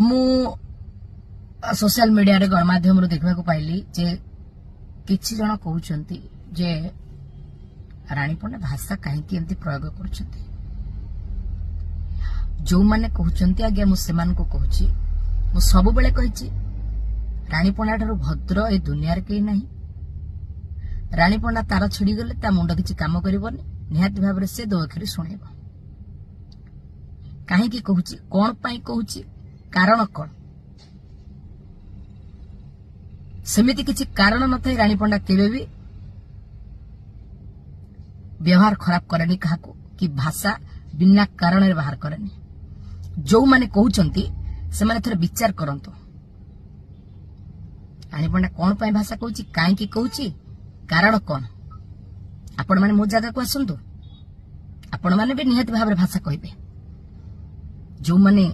मु social media रे गणमाध्यम देखा पाइली जे किछि जन कहउछंती जे रानी पंडा भाषा कहीं एमती प्रयोग कर जो माने कहउछंती आगे मु सेमान को कहूची मु सब बेले कहिची रानी पंडा ठारू भद्र ए दुनिया रे केही नाही। रानी पंडा तार छिड़ी गले ता मुंड किछि काम करबोनी निहाती भाबरे से दो अखरी सुनेबो। काहे की कहूची कोन पई कहूची कारण कोन सेमिति किछि कारण नथाई रानी पंडा केबे भी व्यवहार खराब करेनी काहाको कि भाषा बिना कारण रे बाहर करेनी। जो माने कहउचंती से माने थोड़ा विचार करंतो रानी पंडा कोन पई भाषा कहूची काहे की कहूची कारण कोन। आपण माने मो जगह को आसंतु आपण माने भी निहाती भाबरे भाषा कहिबे। जो माने